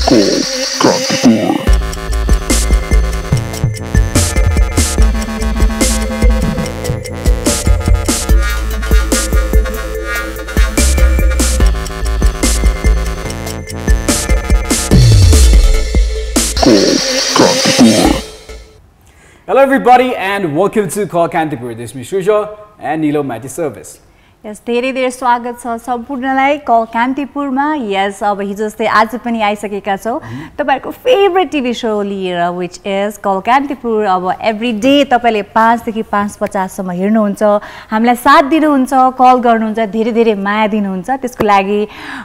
Kantipur. Hello everybody and welcome to Call Kantipur. This is me Shrijal and Neelam Chand service. Yes, धेरै स्वागत छ सम्पूर्णलाई call कान्तिपुरमा. यस, अब हिजो जस्तै आज पनि आइसकेका छौं तपाईहरुको फेभरेट टिभी शो लिएर, व्हिच इज कल कान्तिपुर. अब एभ्री डे तपाईले 5 देखि 5:50 सम्म हेर्नुहुन्छ, हामीलाई साथ दिनुहुन्छ, कल गर्नुहुन्छ, धेरै धेरै माया दिनुहुन्छ. त्यसको लागि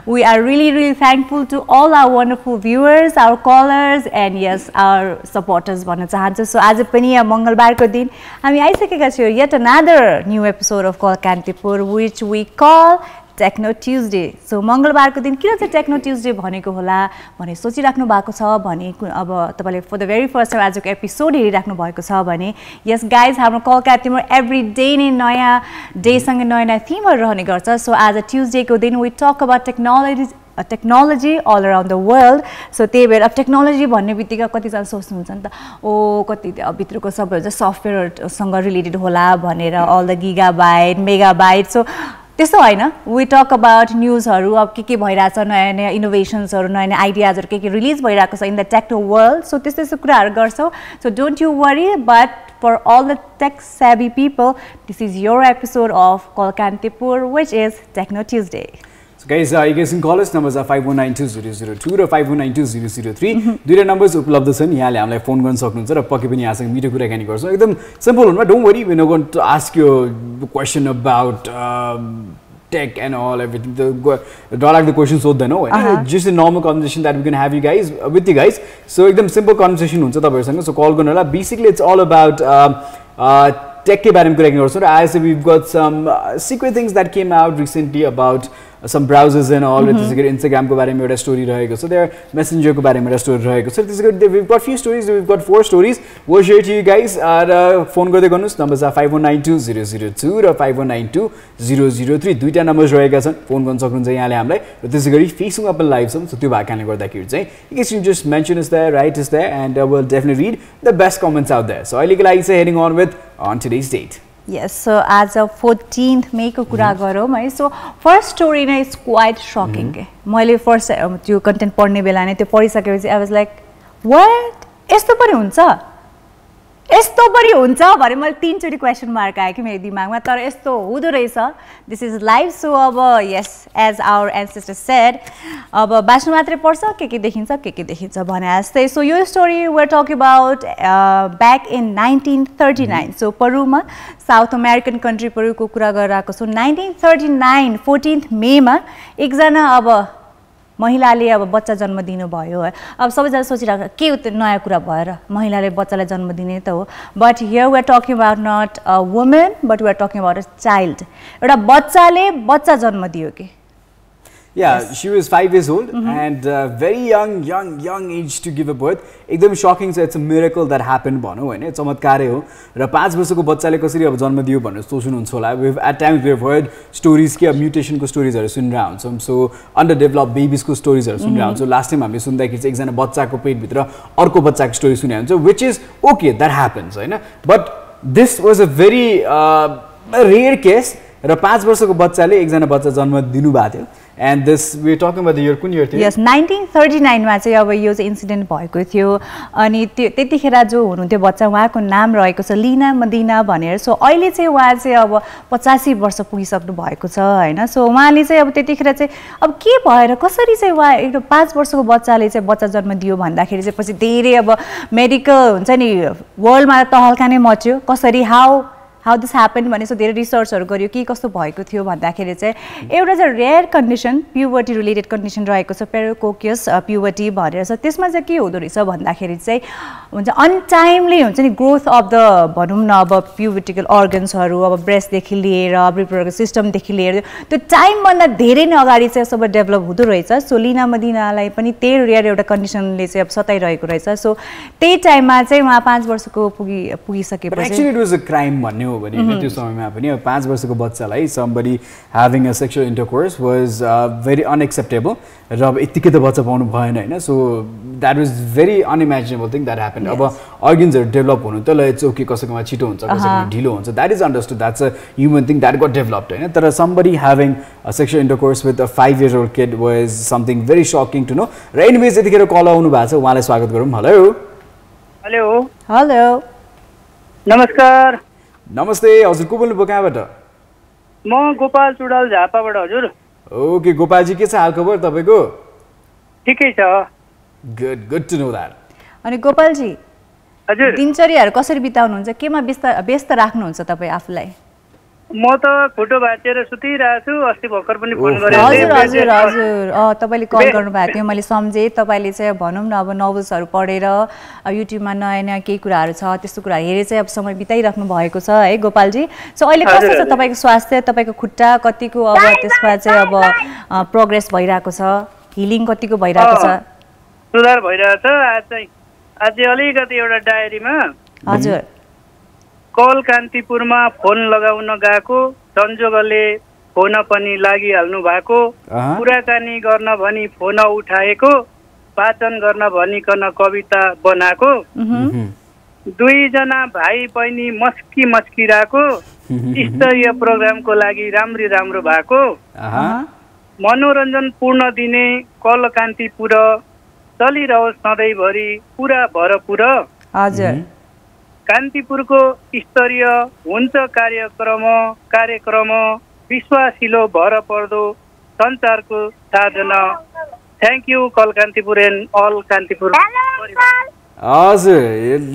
we are really thankful to all our wonderful viewers, our colours and yes our supporters भन्न चाहन्छु. सो आज पनि मंगलबारको दिन हामी आइसकेका छौं yet another new episode of Call Kantipur, which we call Techno Tuesday. So मंगलबारको दिन किन चाहिँ टेक्नो ट्युजडे भनेको होला भने सोचिराख्नु भएको छ भने अब तपाईले for the very first time आजको एपिसोड हेरिराख्नु भएको छ भने यस गाइज, हाम्रो कल कान्तिपुर एभ्री डे नै नयाँ डे सँग नयाँ थीमहरु रहने गर्छ. सो आज ट्युजडेको दिन we talk about technology all around the world. So त्यही भएर अब टेक्नोलोजी भन्ने बित्तिकै कतिजना सोच्नुहुन्छ नि त, ओ कति भित्रको सबैहरु चाहिँ सफ्टवेयरसँग रिलेटेड होला भनेर, all the gigabyte megabyte. So त्यस्तो हैन, वी टक अबाउट न्यूजहरु, अब के भइराछ, नयाँ नयाँ इनोभेसन्सहरु, नयाँ नयाँ आइडियाजहरु के रिलिज भइराको छ in the techno world. So त्यस्तो कुराहरु गर्छौं. So don't you worry, but for all the tech savvy people, this is your episode of Call Kantipur, which is Techno Tuesday. So guys, you guys can call us. Numbers are 5192-002 र 5192-003. दुईटा numbers उपलब्ध छन्. यहाँले हामीलाई phone गर्न सक्नुहुन्छ र पक्कै पनि यहाँसँग मिठो कुराकानी गर्छौं. एकदम सिम्पल हुनु, don't worry, we no going to ask you question about tech and all everything. Don't like the questions सोध्दैन हो, just a normal conversation that we can have you guys with you guys. So एकदम simple conversation हुन्छ तपाईहरुसँग. So call गर्नु होला. Basically it's all about tech के बारेमा कुराकानी गर्छौं. As we've got some secret things that came out recently about some browsers and all. त्यसैगरी Instagram को बारेमा एउटा स्टोरी रहेको छ, there Messenger को बारेमा एउटा स्टोरी रहेको छ. त्यसैगरी we've got few stories, we've got 4 stories. We'll share to you guys. Phone गर्दै गर्नुस्. नम्बर्स are 5192-002 र 5192-003. दुईटा नम्बर्स रहेका छन्. फोन गर्न सक्नुहुन्छ यहाँले हामीलाई. र त्यसैगरी फेसबुकमा पनि लाइभ छौं. सो त्यो भएकाले गर्दाखेरि चाहिँ you guys can just mention us there, write us there, and we'll definitely read the best comments out there. So अहिलेको लागि चाहिँ heading on with on today's date. Yes, so as of 14th May को कुरा गरौँ है. So first story नै is quite shocking. मैले first त्यो कन्टेन्ट पढ्ने बेला नै त्यो पढिसकेपछि I was like, what? यस्तो पनि हुन्छ भने मैले 3 चोटी क्वेशन मार्क आयो कि मेरो दिमागमा. तर यस्तो हुँदो रहेछ. This is live. सो अब यस, एज आवर एन्सेस्टर सेड, अब बाँच्नु मात्रै पर्छ, के देखिन्छ भने जस्तै. सो यो story we are talking about back in 1939. So परुमा, साउथ अमेरिकन कन्ट्री परुको कुरा गरिरहेको छु. 1939 14th मेमा एकजना अब महिलाले अब बच्चा जन्म दिनु भयो है. अब सबैजना सोचिरहेको के नयाँ कुरा भएर महिलाले बच्चालाई जन्म दिने त हो. But here we are talking about not a woman, but we are talking about a child. एउटा बच्चाले बच्चा जन्म दियो कि. Yeah, she was 5 years old and very young age to give a birth. एकदम shocking. So it's a miracle that happened भनौं हैन, चमत्कारै हो. र 5 वर्षको बच्चाले कसरी अब जन्म दियो भनेर सोच्नुहुन्छ होला. At times we have heard stories कि म्युटेसन को स्टोरीजहरु सुनिरा हुन्छौं. So underdeveloped babies को स्टोरीजहरु सुनिरा हुन्छौं. लास्ट टाइम हामीले सुन्दाखेरि चाहिँ एकजना बच्चाको पेट भित्र अर्को बच्चाको स्टोरी सुने हुन्छ, which is okay, that happens हैन. But this was a very rare case. र 5 वर्षको बच्चाले एकजना बच्चा जन्म दिनु भएको थियो. And this we are talking about the year, कुन year थियो? Yes, 1939 मा चाहिँ अब यो चाहिँ इन्सिडेन्ट भएको थियो. अनि त्यतिखेर जो हुनुहुन्थ्यो बच्चा, उहाँको नाम रहेको छ लीना मदिना भनेर. सो अहिले चाहिँ उहाँ चाहिँ अब 85 वर्ष पुगिसक्नु भएको छ हैन. सो उहाँले चाहिँ अब त्यतिखेर चाहिँ अब के भएर कसरी चाहिँ उहाँ एकदम 5 वर्षको बच्चाले चाहिँ बच्चा जन्म दियो भन्दाखेरि चाहिँ पछि धेरै अब मेडिकल हुन्छ नि वर्ल्डमा तहल्का नै मच्यो. कसरी how this happened भने. सो धेरै रिसर्चहरु गरियो के कस्तो भएको थियो भन्दाखेरि चाहिँ एउटा चाहिँ rare condition, puberty related condition रहेको छ, पेरिकोकियस प्युबर्टी भनेर. सो त्यसमा चाहिँ के हुँदो रहेछ भन्दाखेरि चाहिँ हुन्छ अनटाइमली हुन्छ नि ग्रोथ अफ द भनौँ न अब प्युबिटिकल अर्गन्सहरू अब ब्रेस्टदेखि लिएर रिप्रोडक्टिभ सिस्टमदेखि लिएर त्यो टाइमभन्दा धेरै नै अगाडि चाहिँ सबै डेभलप हुँदो रहेछ। सो लिना मदिनालाई पनि त्यही रेयर एउटा कन्डिसनले चाहिँ अब सताइरहेको रहेछ। सो त्यही टाइममा चाहिँ उहाँ 5 वर्षको पुगिसकेपछि actually it was a crime भन्ने हो भने त्यो समयमा पनि 5 वर्षको बच्चालाई somebody having a sexual intercourse was very unacceptable र अब यतिकै त बच्चा पाउनु भएन हैन। So that was very unimaginable thing that happened. अब अर्गन्सहरू डेभलप हुनु त ल इट्स ओके, कसैकोमा छिटो हुन्छ कसैकोमा ढिलो हुन्छ, that is understood, that's a human thing that got developed हैन। तर somebody having a sexual intercourse with a 5-year-old kid was something very shocking to know। र एनीवेज यतिखेर कल आउनु भएको छ, उहाँलाई स्वागत गरौँ। हेलो हेलो हेलो नमस्कार। नमस्ते हजुर, को बोल्नुभयो, कहाँबाट? म गोपाल चुडाल झापाबाट हजुर। ओके गोपालजी, के छ हाल खबर तपाईँको? ठिकै छ। Good good to know that. अनि गोपालजी हजुर दिनचर्याहरू कसरी बिताउनुहुन्छ? केमा व्यस्त राख्नुहुन्छ तपाईँ आफूलाई? म त खुट्टो भाँचिएर सुतिरहेको छु। अस्ति भर्खर पनि फोन गरेँ। हजुर हजुर हजुर तपाईँले कल गर्नुभएको थियो, मैले सम्झेँ। तपाईँले चाहिँ भनौँ न अब नोभल्सहरू पढेर युट्युबमा नयाँ नयाँ केही कुराहरू छ त्यस्तो कुरा हेरेर चाहिँ अब समय बिताइराख्नु भएको छ है गोपालजी। सो अहिले कस्तो छ तपाईँको स्वास्थ्य, तपाईँको खुट्टा कतिको अब त्यसमा चाहिँ अब प्रोग्रेस भइरहेको छ, हिलिङ कतिको भइरहेको छ? सुधार भइरहेछ। आज अलिकति एउटा डायरीमा हजुर कल कान्तिपुरमा फोन लगाउन गएको, संजोगले फोन पनि लागिहाल्नु भएको, कुराकानी गर्न भनी फोन उठाएको, वाचन गर्न भनिकन कविता बनाएको, 2 जना भाइ बहिनी मस्किरहेको, स्तरीय प्रोग्रामको लागि राम्रो भएको, मनोरञ्जन पूर्ण दिने कल कान्तिपुर चलिरहोस् सधैँभरि पुरा भरपुर। हजुर कान्तिपुरको स्तरीय हुन्छ कार्यक्रम विश्वासिलो भरपर्दो सञ्चारको साधन। Thank you call Kantipur and all Kantipur. हजुर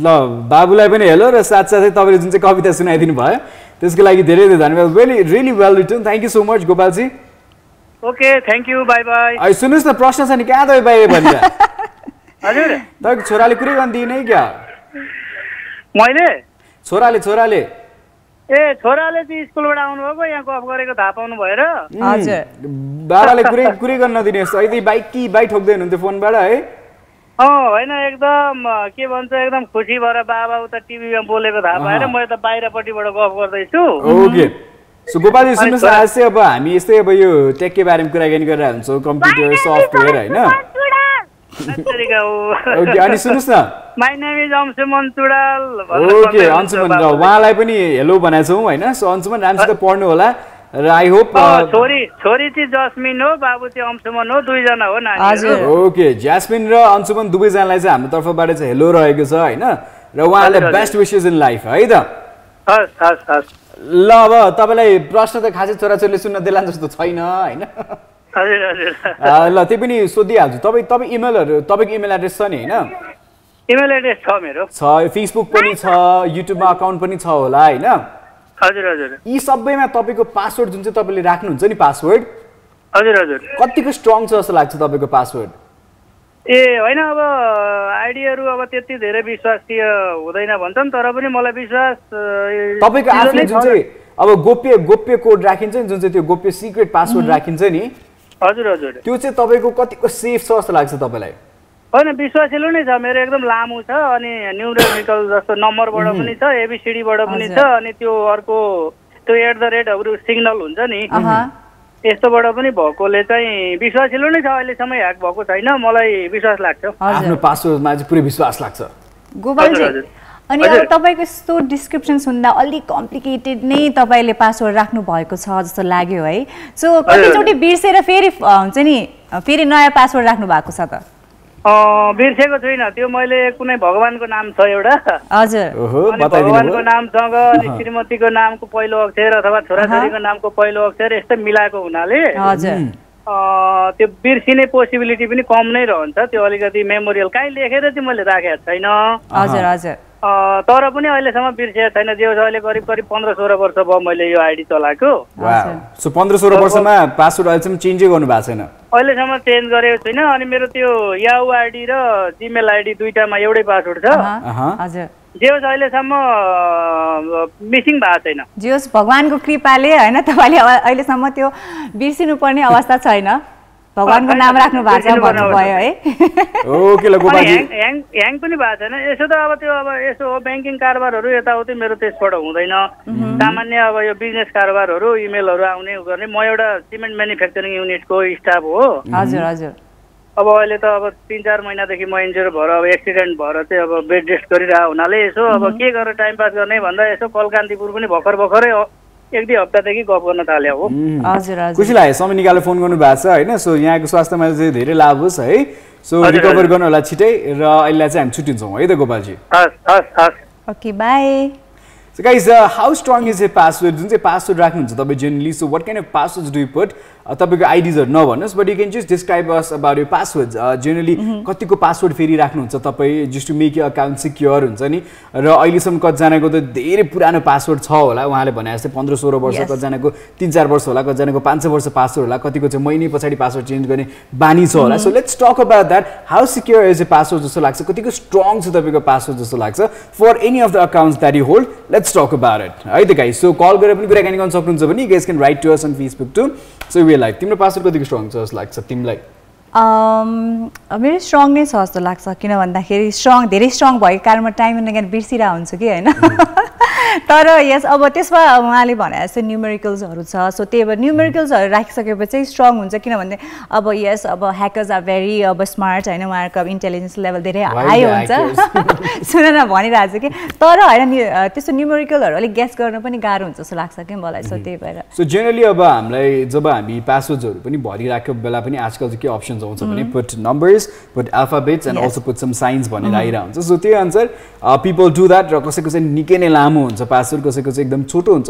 ल बाबुलाई पनि हेलो र साथसाथै तपाईँले जुन चाहिँ कविता सुनाइदिनु भयो त्यसको लागि धेरै धेरै धन्यवाद। Really well written, thank you so much Gopalji. Okay thank you, bye bye. सुन्नुहोस् न, प्रश्न छ नि, कहाँ तपाईँ बाहिर भन्छ? हजुर तपाईँको छोराले कुरै गर्न दिएन क्या? मैले छोराले ए छोराले चाहिँ स्कुलबाट आउनुभएको, यहाँ गफ गरेको थाहा पाउनु भएर हजुर बाबाले कुरै गर्न नदिने यदि बाइक ठोक्दै हुनुहुन्थ्यो फोनबाट है? होइन एकदम के भन्छ एकदम खुसी भएर बाबा उता टिभीमा बोलेको थाहा पाएर मैले त बाहिरपट्टिबाट गफ गर्दैछु। ओके सो गोपालजी सुन्नुहोस्, आज चाहिँ अब हामी यस्तै अब यो टेककै बारेमा कुराकानी गरेर हुन्छौँ, कम्प्युटर सफ्टवेयर होइन? ओके अनि सुन्नुहोस् न, my name is Anshuman Chudal. Okay Anshuman, उहाँलाई पनि हेलो भनेको छौँ होइन? सो अंशुमन राम्रोसित पढ्नु होला र आई होप छोरी चाहिँ जस्मिन हो, बाबु चाहिँ अंशुमन हो, 2 जना हो नानी। ओके ज्यास्मिन र अंशुमन दुवैजनालाई चाहिँ हाम्रो तर्फबाट चाहिँ हेलो रहेको छ होइन? र उहाँलाई बेस्ट विशेस इन लाइफ है त। ल अब तपाईँलाई प्रश्न त खासै छोराछोरीले सुन्न देला जस्तो छैन होइन? ल त्यही पनि सोधिहाल्छु। तपाईँ इमेलहरू, तपाईँको इमेल एड्रेस छ नि होइन? इमेल एड्रेस छ मेरो। छ, फेसबुक पनि छ, युट्युबमा अकाउन्ट पनि छ होला होइन? हजुर यी सबैमा तपाईँको पासवर्ड जुन चाहिँ तपाईँले राख्नुहुन्छ नि पासवर्ड, हजुर कतिको स्ट्रङ छ जस्तो लाग्छ तपाईँको पासवर्ड? ए होइन अब आइडियाहरू अब त्यति धेरै विश्वासीय हुँदैन भन्छन्, तर पनि मलाई विश्वास तपाईँको आफूले जुन चाहिँ अब गोप्य कोड राखिन्छ नि, जुन चाहिँ त्यो गोप्य सिक्रेट पासवर्ड राखिन्छ नि, हजुर त्यो चाहिँ तपाईँको कतिको सेफ छ जस्तो लाग्छ तपाईँलाई? होइन विश्वासिलो नै छ मेरो, एकदम लामो छ अनि न्युमेरिकल जस्तो नम्बरबाट पनि छ, एबिसिडीबाट पनि छ, अनि त्यो अर्को त्यो @ सिग्नल हुन्छ नि यस्तोबाट पनि भएकोले चाहिँ विश्वासिलो नै छ। अहिलेसम्म ह्याक भएको छैन, मलाई विश्वास लाग्छ। आफ्नो पासवर्डमा चाहिँ पुरै विश्वास लाग्छ गोपालजी। अनि अब तपाईँको यस्तो डिस्क्रिप्सन सुन्दा अलिक कम्प्लिकेटेड नै तपाईँले पासवर्ड राख्नु भएको छ जस्तो लाग्यो है? सो कतिचोटि बिर्सेर फेरि हुन्छ नि फेरि नयाँ पासवर्ड राख्नु भएको छ त? बिर्सेको छुइनँ, त्यो मैले कुनै भगवानको नाम छ एउटा, हजुर भगवानको नामसँग अनि श्रीमतीको नामको पहिलो अक्षर अथवा छोराछोरीको नामको पहिलो अक्षर यस्तै मिलाएको हुनाले हजुर त्यो बिर्सिने पोसिबिलिटी पनि कम नै रहन्छ। त्यो अलिकति मेमोरियल काहीँ लेखेर चाहिँ मैले राखेको छैन। हजुर तर पनि अहिलेसम्म बिर्सिएको छैन। जे होस् अहिले करिब 15-16 वर्ष भयो मैले यो आइडी चलाएको। सो 15-16 वर्षमा पासवर्ड अहिलेसम्म चेन्जै गर्नु भएको छैन? अहिलेसम्म चेन्ज गरेको छुइनँ। अनि मेरो त्यो याहू आइडी र जिमेल आइडी दुईटामा एउटै पासवर्ड छ। हजुर। जे होस् अहिलेसम्म मिसिङ भएको छैन। जे होस् भगवानको कृपाले हैन तपाईले अहिलेसम्म त्यो बिर्सिनु पर्ने अवस्था छैन। भगवानको नाम राख्नु भएको छ भन्नुभयो है। ओके ल गोपालजी। ह्याङ पनि भएको छैन। यसो त अब त्यो अब यसो हो ब्याङ्किङ कारोबारहरू यताउति मेरो त्यसबाट हुँदैन। सामान्य अब यो बिजनेस कारोबारहरू इमेलहरू आउने गर्ने। म एउटा सिमेन्ट म्यानुफ्याक्चरिङ युनिटको स्टाफ हो। हजुर हजुर। अब अहिले त अब 3-4 महिनादेखि म इन्जुर भएर अब एक्सिडेन्ट भएर चाहिँ अब बेड रेस्ट गरिरहेको हुनाले यसो अब के गरेर टाइम पास गर्ने भन्दा यसो कल कान्तिपुर पनि भर्खरै 1-2 हप्तादेखि गफ गर्न थाल्यो हो। हजुर हजुर। खुसी लाग्यो समय निकालेर फोन गर्नु भएको छ हैन। सो यहाँको स्वास्थ्यमा चाहिँ धेरै लाभ होस् है। सो रिकभर गर्नु होला छिटै र अहिले चाहिँ हामी छुट्टिन्छौँ है त गोपालजी। हस्। Okay bye. So guys, how strong is a password? जुन चाहिँ पासवर्ड राख्नुहुन्छ तपाईँ generally, so what kind of passwords do you put? तपाईँको आइडिजहरु नभन्नुस्, but you can just describe us about your passwords. Generally कतिको पासवर्ड फेरि राख्नुहुन्छ तपाईँ just to make your account secure हुन्छ नि। र अहिलेसम्म कतिजनाको त धेरै पुरानो पासवर्ड छ होला, उहाँले भने जस्तै 15-16 वर्ष, कतिजनाको 3-4 वर्ष होला, कतिजनाको 5-6 वर्ष पासवर्ड होला, कतिको चाहिँ महिनै पछाडि पासवर्ड चेन्ज गर्ने बानी छ होला। So let's talk about that. How secure is a password जस्तो लाग्छ? कतिको स्ट्रङ छ तपाईँको पासवर्ड जस्तो लाग्छ for any of the accounts that you hold? Let's talk about it. है त guys. So call गरेर पनि कुराकानी गर्न सक्नुहुन्छ भने you guys can write to us on Facebook too. So we like तिम्रो पासवर्ड कतिको स्ट्रङ छ जस्तो लाग्छ तिमीलाई? मेरो स्ट्रङ नै छ जस्तो लाग्छ, किन भन्दाखेरि धेरै स्ट्रङ भएको कारणमा टाइम एन्ड अगेन बिर्सिरहेको हुन्छ कि हैन। तर यस अब त्यसमा उहाँले भने जस्तो न्युमेरिकल्सहरू छ। सो त्यही भएर न्युमेरिकल्सहरू राखिसकेपछि स्ट्रङ हुन्छ, किनभने अब यस अब ह्याकर्स आर भेरी अब स्मार्ट हैन, उहाँहरूको अब इन्टेलिजेन्स लेभल धेरै हाई हुन्छ। सुन न भनिरहेको छु कि तर हैन त्यस्तो न्युमेरिकलहरू अलिक गेस गर्न पनि गाह्रो हुन्छ जस्तो लाग्छ कि मलाई। सो त्यही भएर सो जेनरली अब हामीलाई जब हामी पासवर्डहरू पनि भरिराखेको बेला पनि आजकल चाहिँ के अप्सन्स आउँछ भने put numbers, put alphabets and also put some signs भनेर आइरहेको हुन्छ। सो त्यही अनुसार पिपल डु द्याट। र कसैको चाहिँ निकै नै लामो हुन्छ पासवर्ड, कसैको चाहिँ एकदम छोटो हुन्छ,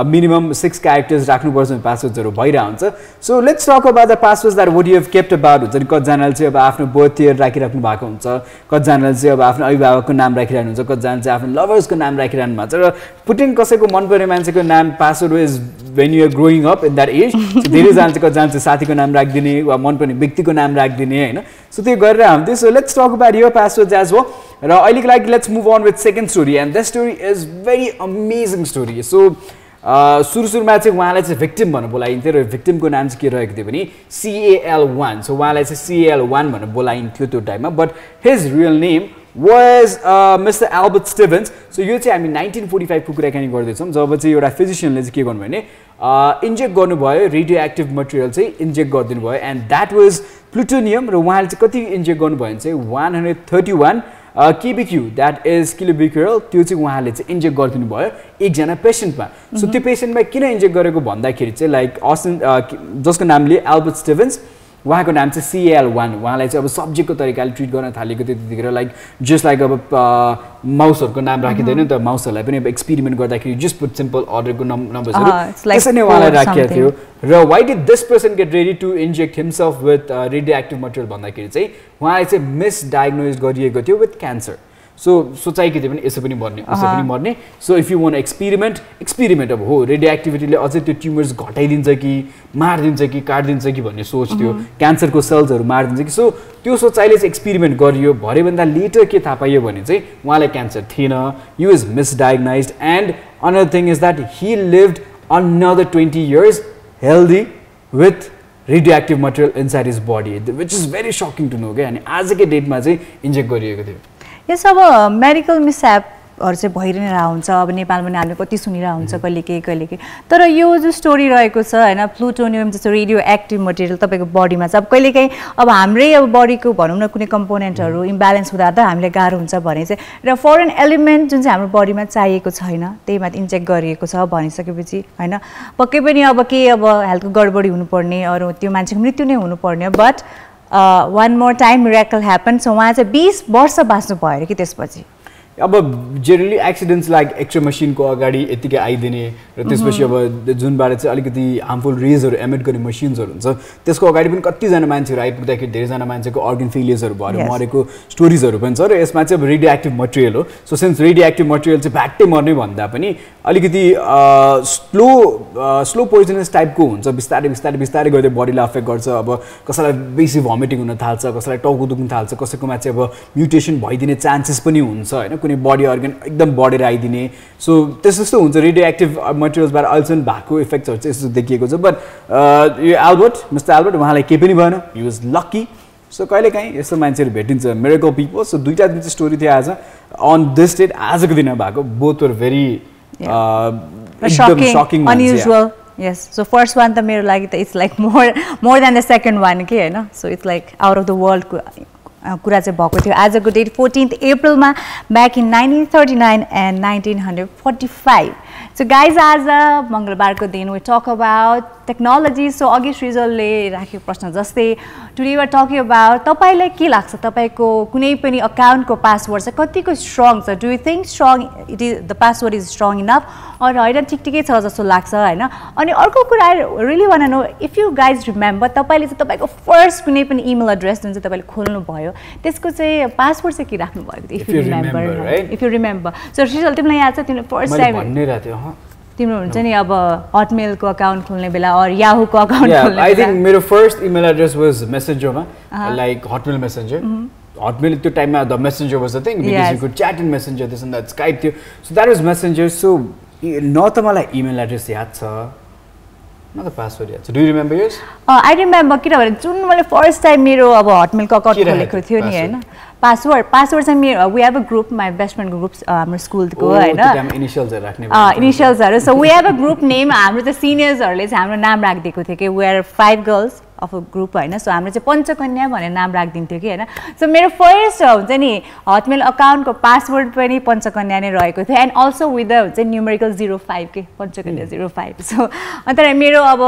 मिनिमम 6 क्यारेक्टर्स राख्नुपर्छ भने पासवर्डहरू भइरहेको हुन्छ। So let's talk about the passwords that what you have kept about हुन्छ नि। कतिजनाले चाहिँ अब आफ्नो बर्थ इयर राखिराख्नु भएको हुन्छ, कतिजनाले चाहिँ अब आफ्नो अभिभावकको नाम राखिरहनु हुन्छ, कतिजनाले चाहिँ आफ्नो लभर्सको नाम राखिरहनु भएको छ। र पुटिङ कसैको मनपर्ने मान्छेको नाम password is when you are growing up in that age. So धेरैजना चाहिँ कतिजना चाहिँ साथीको नाम राखिदिने वा मनपर्ने व्यक्तिको नाम राखिदिने हैन। सो त्यो गरेर हामी so let's talk about your passwords as well. र अहिलेको लागि let's move on with second story and this story is very amazing story. So सुरुमा चाहिँ उहाँलाई चाहिँ भिक्टिम भनेर बोलाइन्थ्यो र भिक्टिमको नाम चाहिँ के रहेको थियो भने CAL1। सो उहाँलाई चाहिँ CAL1 भनेर बोलाइन्थ्यो त्यो टाइममा, but his real name was Mr. Albert Stevens. So यो चाहिँ हामी 1945 को कुराकानी गर्दैछौँ, जब चाहिँ एउटा फिजिशियनले चाहिँ के गर्नु भने इन्जेक्ट गर्नुभयो, रेडियो एक्टिभ मटेरियल चाहिँ इन्जेक्ट गरिदिनु भयो एन्ड द्याट वाज प्लुटोनियम। र उहाँले चाहिँ कति इन्जेक्ट गर्नुभयो भने चाहिँ 131 KBQ, द्याट इज किलोबिक्युरल। त्यो चाहिँ उहाँले चाहिँ इन्जेक्ट गरिदिनु भयो एकजना पेसेन्टमा। सो त्यो पेसेन्टमा किन इन्जेक्ट गरेको भन्दाखेरि चाहिँ लाइक जसको नामले एल्बर्ट स्टिभन्स, उहाँको नाम चाहिँ CAL1। उहाँलाई चाहिँ अब सब्जेक्टको तरिकाले ट्रिट गर्न थालेको थियो त्यतिखेर, लाइक जस्ट लाइक अब माउसहरूको नाम राखिँदैन नि त, माउसहरूलाई पनि अब एक्सपेरिमेन्ट गर्दाखेरि जस्ट पुट सिम्पल अर्डरको नम्बर्सहरू त्यसरी नै उहाँलाई राखिएको थियो। र why did this person get ready to inject himself with radioactive material भन्दाखेरि चाहिँ उहाँलाई चाहिँ मिसडायग्नोज गरिएको थियो विथ क्यान्सर। सो सोचाइ के थियो भने यसो पनि मर्ने उसो पनि मर्ने। So if you one experiment अब हो रेडियो एक्टिभिटीले अझै त्यो ट्युमर्स घटाइदिन्छ कि मारिदिन्छ कि काटिदिन्छ कि भन्ने सोच थियो, क्यान्सरको सेल्सहरू मारिदिन्छ कि। सो त्यो सोचाइले चाहिँ एक्सपेरिमेन्ट गरियो। भरेभन्दा लेटर के थाहा पाइयो भने चाहिँ उहाँलाई क्यान्सर थिएन, he was misdiagnosed and another thing is that he lived another 20 years healthy with radioactive material inside his body, which is very shocking to know क्या। अनि आजकै डेटमा चाहिँ इन्जेक्ट गरिएको थियो। यस अब मेडिकल मिसह्यापहरू चाहिँ भइरहेको हुन्छ। अब नेपालमा पनि हामीले कति सुनिरहेको हुन्छ कहिले के। तर यो जो स्टोरी रहेको छ हैन, प्लुटोनियम जस्तो रेडियो एक्टिभ मटेरियल तपाईँको बडीमा छ। अब कहिलेकाहीँ अब हाम्रै अब बडीको भनौँ न कुनै कम्पोनेन्टहरू इम्ब्यालेन्स हुँदा त हामीलाई गाह्रो हुन्छ भने चाहिँ र फरेन एलिमेन्ट जुन चाहिँ हाम्रो बडीमा चाहिएको छैन त्यही माथि इन्जेक्ट गरिएको छ भनिसकेपछि हैन, पक्कै पनि अब के अब हेल्थको गडबडी हुनुपर्ने अरू त्यो मान्छेको मृत्यु नै हुनुपर्ने। But one more time miracle happen. So उहाँ चाहिँ 20 वर्ष बाँच्नु भयो अरे कि त्यसपछि। अब जेनरली एक्सिडेन्ट्स लाइक एक्सरे मसिनको अगाडि यतिकै आइदिने र त्यसपछि अब जुनबाट चाहिँ अलिकति हार्मफुल रेजहरू एमिट गर्ने मसिन्सहरू हुन्छ त्यसको अगाडि पनि कतिजना मान्छेहरू आइपुग्दाखेरि धेरैजना मान्छेको अर्गन फेलियर्सहरू भएर मरेको स्टोरिजहरू पनि छ र यसमा चाहिँ अब रेडियो एक्टिभ मटेरियल हो so since radio active material चाहिँ भ्याट्टै मर्ने भन्दा पनि अलिकति स्लो पोइजनस टाइपको हुन्छ बिस्तारै गर्दै बडीलाई अफेक्ट गर्छ अब कसैलाई बेसी भमिटिङ हुन थाल्छ कसैलाई टाउको दुख्न थाल्छ कसैकोमा चाहिँ अब म्युटेसन भइदिने चान्सेस पनि हुन्छ होइन कुनै बडी अर्गन एकदम बढेर आइदिने सो त्यस्तो हुन्छ रेडियो एक्टिभ मटेरियल्सबाट अल्सन भएको इफेक्ट्सहरू चाहिँ यस्तो देखिएको छ बट यो मिस्टर एल्बर्ट उहाँलाई केही पनि भएन ही वाज लक्की सो कहिलेकाहीँ यस्तो मान्छेहरू भेटिन्छ मिरेकल पिपल सो दुईवटा जुन चाहिँ स्टोरी थियो आज अन दिस डेट आजको दिन भएको both were very shocking, unusual. Yes. So first one the मेरो लागि त it's like more than the second one के हैन. So it's like out of the world कुरा चाहिँ भएको थियो आजको date 14th अप्रिलमा back in 1939 and 1945. So guys आज मंगलबारको दिन we talk about technology. So अघि सृजलले राखेको प्रश्न जस्तै today we are talking about तपाईलाई के लाग्छ तपाईको कुनै पनि अकाउन्टको पासवर्ड चाहिँ कतिको स्ट्रङ छ do you think strong it is the password is strong enough or हैन ठिकठिकै छ जस्तो लाग्छ हैन अनि अर्को कुरा I really want to know if you guys remember तपाईले चाहिँ तपाईको फर्स्ट कुनै पनि इमेल एड्रेस जुन चाहिँ तपाईले खोल्नु भयो त्यसको चाहिँ पासवर्ड चाहिँ के राख्नु भएको if you remember right? If you remember so सृजल तिमीलाई याद छ तिमीले फर्स्ट टाइम भन्ने राथे तिम्रो हुन्छ नि अब हटमेल को अकाउन्ट खोल्ने बेला और याहू को अकाउन्ट खोल्ने बेला I think मेरो first email address was messengerमा like hotmail messenger hotmail त्यो टाइममा the messenger was the thing because you could chat in messenger this and that skype थियो so that was messenger so न त मलाई email address याद छ न त पासवर्ड याद छ do you remember yours I remember किनभने जुन मैले फर्स्ट टाइम मेरो अब हटमेल को अकाउन्ट खोलेको थियो नि हैन पासवर्ड चाहिँ मेरो we have a group my best friend group हाम्रो स्कुलको हैन इनिशियल्सहरु राख्ने इनिशियल्सहरु so we have a group name हाम्रो त सिनियर्सहरुले चाहिँ हाम्रो नाम राखिदिएको थियो के we are 5 girls of a group हैन सो हाम्रो चाहिँ पञ्चकन्या भनेर नाम राखिदिन्थ्यो कि हैन सो मेरो फर्स्ट हुन्छ नि हटमेल अकाउन्टको पासवर्ड पनि पञ्चकन्या नै रहेको थियो एन्ड अल्सो विथ द हुन्छ न्युमेरिकल 05 के पञ्चकन्या 05 सो अन्त मेरो अब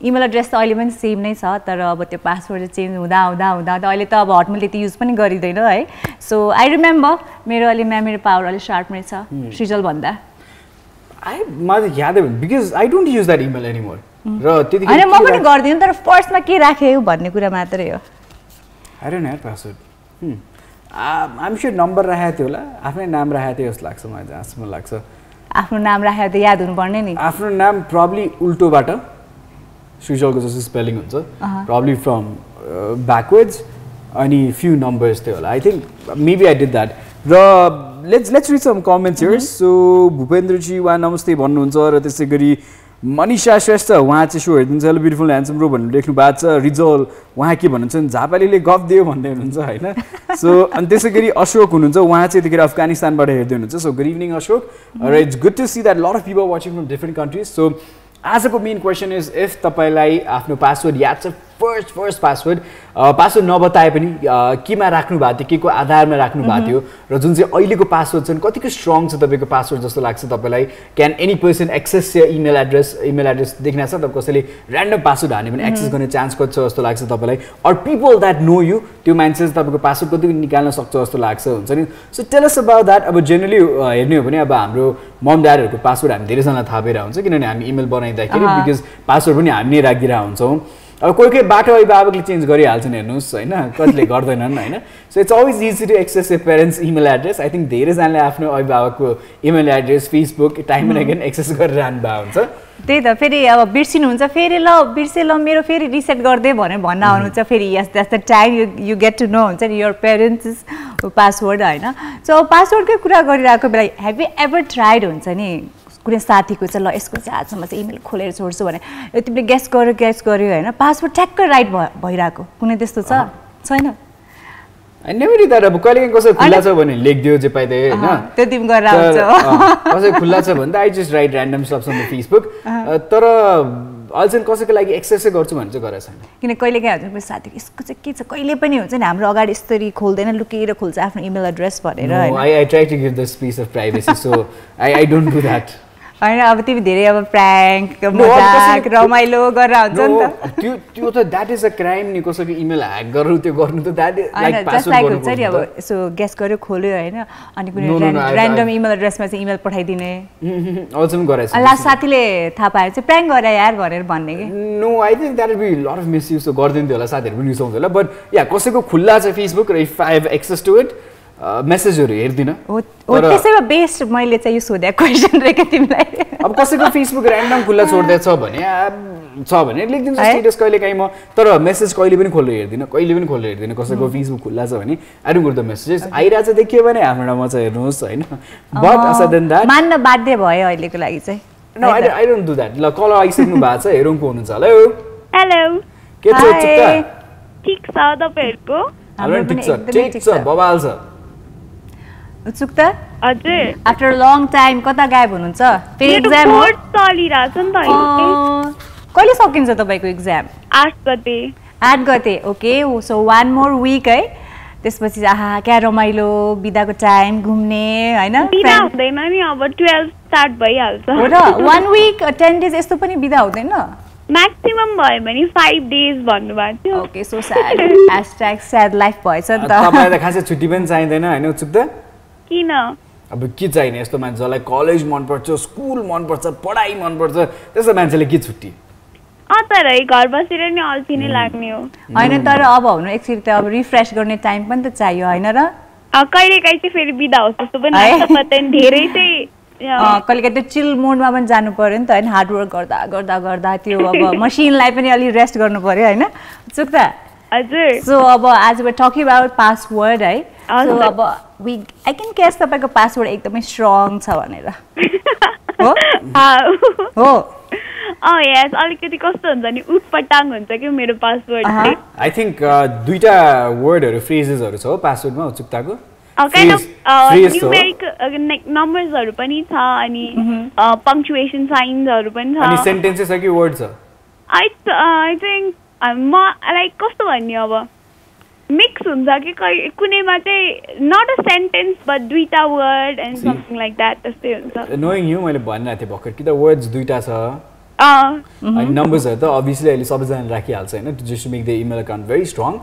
इमेल एड्रेस त अहिले पनि सेम नै छ तर अब त्यो पासवर्ड चेन्ज हुँदा अहिले त अब हटमेल त्यति युज पनि गरिदैन है सो आई रिमेम्बर मेरो अहिले मेमोरी पावर अलि सार्प नै छ सृजल भन्दा मलाई यादै because I don't use that email anymore र त्यतिकै हैन म पनि गर्दिन तर फर्स्टमा के राखे भन्ने कुरा मात्रै हो I don't know password I am sure number राखेको थियो होला आफ्नै नाम राखेको थियो जस्तो लाग्छ मलाई जहाँसम्म लाग्छ आफ्नो नाम राखेको त याद हुनुपर्ने नि आफ्नो नाम प्रब्ली उल्टोबाट सृजलको जस्तो स्पेलिङ हुन्छ प्रब्ली फ्रम ब्याकवर्ड्स अनि फ्यु नम्बर्स थियो होला I think maybe I did that र let's read some comments here so भूपेन्द्रजी वा नमस्ते भन्नुहुन्छ र त्यसैगरी मनीषा श्रेष्ठ उहाँ चाहिँ सो हेर्नुहुन्छ हेलो ब्युटिफुल ह्यान्डसम ब्रो भनेर लेख्नु भएको छ रिजल उहाँ के भन्नुहुन्छ झापालीले गफ दियो भन्दै हुनुहुन्छ हैन सो अनि त्यसैगरी अशोक हुनुहुन्छ उहाँ चाहिँ यतिखेर अफगानिस्तानबाट हेर्दै हुनुहुन्छ सो गुड इभिनिङ अशोक र it's good to see that lot of people watching from different countries so आजको मेन क्वेसन इज इफ तपाईलाई आफ्नो पासवर्ड याद छ फर्स्ट पासवर्ड नबताए पनि केमा राख्नु भएको थियो केको आधारमा राख्नु भएको थियो र जुन चाहिँ अहिलेको पासवर्ड चाहिँ कतिको स्ट्रङ छ तपाईको पासवर्ड जस्तो लाग्छ तपाईलाई can any person access your email address देख्न छ तपाईँ कसैले र्यान्डम पासवर्ड हाने भने एक्सेस गर्ने चान्स कति छ जस्तो लाग्छ तपाईलाई or people that know you त्यो मान्छे चाहिँ तपाईको पासवर्ड कतिको निकाल्न सक्छ जस्तो लाग्छ हुन्छ नि so tell us about that अब जेनरली हेर्ने हो भने अब हाम्रो मम ड्याडहरूको पासवर्ड हामी धेरैजना थाहा भएर हुन्छ किनभने हामी इमेल बनाइदाखेरि बिकज पासवर्ड पनि हामी नै राखिदिरहेको हुन्छौँ अब कोही बाटो अभिभावकले चेन्ज गरिहाल्छन् हेर्नुहोस् होइन कतिले गर्दैनन् होइन so it's always easy to access your parents email address I think धेरैजनाले आफ्नो अभिभावकको email address Facebook time and again access गरिरहनु भएको हुन्छ त्यही त फेरि अब बिर्सिनुहुन्छ फेरि ल बिर्से ल मेरो फेरि रिसेट गर्दै भनेर भन्न आउनुहुन्छ फेरि yes that's the time you get to know हुन्छ नि योर पेरेन्ट्स पासवर्ड होइन सो पासवर्डकै कुरा गरिरहेको बेला हेभ यु एभर ट्राइड हुन्छ नि कुनै साथीको चाहिँ ल यसको चाहिँ आजसम्म चाहिँ इमेल खोलेर छोड्छु भने तिमीले गेस गर्यो होइन पासवर्ड ठ्याक्कै राइट भइरहेको कुनै त्यस्तो छैन नेभर डिड दैट अब कहिले कसै खुल्ला छ भने लेखिदियो जे पाइदै हैन त्यो तिमी गरेर आउँछ कसै खुल्ला छ भने I just write random stuffs on the Facebook तर अल्छन् कसैको लागि एक्सेसै गर्छु भने चाहिँ गरेछ किन कहिले काहीँ हुन्छ मेरो साथी यसको चाहिँ के छ कहिले पनि हुन्छ नि हाम्रो अगाडि यसरी खोल्दैन लुकेर खोल्छ आफ्नो इमेल एड्रेस भनेर I try to give the space of privacy so I don't do that हैन अब तिमी धेरै अब प्राङ्क मजाक रमाइलो गरेर हुन्छ नि त त्यो त द्याट इज अ क्राइम नि कसैको इमेल ह्याक गर्नु त्यो गर्नु त द्याट लाइक पासवर्ड गर्नु हुन्छ नि अब यसो गेस गर्यो खोल्यो हैन अनि कुनै र्यान्डम इमेल एड्रेसमा चाहिँ इमेल पठाइदिने अझै गराएछ लास्ट साथीले थाहा पाएर चाहिँ प्राङ्क गरे यार भनेर भन्ने के no I think that will be lot of misuse गर्दिन्थ्यो होला साथीहरु पनि रिसाउँथ्यो होला बट या कसैको खुल्ला छ फेसबुक र if I have access to it मेसेजहरु हेर्दिन हो त्यसैमा बेस्ट मैले चाहिँ यो सोधे क्वेशन रेके तिमीलाई अब कसैको फेसबुक र्यान्डम खुल्ला छोड्दैछ भने लेखिदिन्छ स्टेटस कहिले काहीँ म तर मेसेज कहिले पनि खोलेर हेर्दिन कसैको फेसबुक खुल्ला छ भने I don't go the messages आइराछ देखियो भने हाम्रो म चाहिँ हेर्नुस् हैन बट असर देन दैट मान्न बाध्य भयो अहिलेको लागि चाहिँ no I don't do that ल कल आइसक्नु भएको छ हेरौँ को हुनुहुन्छ हेलो हेलो के छ चिक्का ठीक छ तपाईहरुको हाम्रो ठीक छ बबाल छ उत्सुकता हजुर आफ्टर लङ टाइम कता गायब हुनुहुन्छ फेरि एक्जाम हो चलिरहेछ नि त अहिले कहिले सकिन्छ तपाईको एक्जाम 8 गते okay so one more week है त्यसपछि आहा क्या रमाइलो बिदाको टाइम घुम्ने हैन बिदा हुँदैन नि अब 12 स्टार्ट भइहाल्छ हो र 1 वीक 10 डेज यस्तो पनि बिदा हुँदैन म्याक्सिमम भयो भने 5 डेज भन्नुभएको थियो okay so sad #sad life भएछ नि त तपाईलाई त खासै छुट्टी पनि चाहिदैन हैन उत्सुकता किन अब के चाहिने यस्तो मान्छेलाई कलेज मन पर्छ स्कुल मन पर्छ पढाइ मन पर्छ त्यस्तो मान्छेले के छुट्टी तर घर बसेर नि अल्छी नै लाग्ने हो हैन तर अब हुनु एकचोटी त अब रिफ्रेश गर्ने टाइम पनि त चाहियो हैन र कहिले काहीँ चाहिँ फेरि बिदा होस् जस्तो पनि लाग्छ पतन धेरै चाहिँ कहिले काहीँ त्यो चिल मोडमा पनि जानु पर्यो नि त हैन हार्ड वर्क गर्दा त्यो अब मसिनलाई पनि अलि रेस्ट गर्नु पर्यो हैन चुक्ता हजुर सो अब आज वी टकिङ अबाउट पासवर्ड है सो अब आई क्यान गेस तपाईको पासवर्ड एकदमै स्ट्रङ छ भनेर हो यस अलिकति कस्तो हुन्छ नि उटपटाङ हुन्छ कि मेरो पासवर्ड चाहिँ आई थिंक दुईटा वर्डहरु फ्रेजेसहरु छ हो पासवर्डमा उत्सुकताको काइन्ड अफ न्यूमेरिक नम्बर्सहरु पनि छ अनि पंक्चुएसन साइन्सहरु पनि छ अनि सेन्टेन्सेस छ कि वर्ड छ आई थिंक म लाइक कस्तो भन्ने अब मिक्स हुन्छ कि कुनैमा चाहिँ नट अ सेन्टेन्स बट दुईटा word and something like that त्यस्तै हुन्छ नोइङ यु मैले भनिरहेको थिएँ भर्खर कि त वर्ड्स दुईटा छ अनि नम्बर्सहरु त अभियसली अहिले सबैजना राखिहाल्छ हैन to just make the email account very strong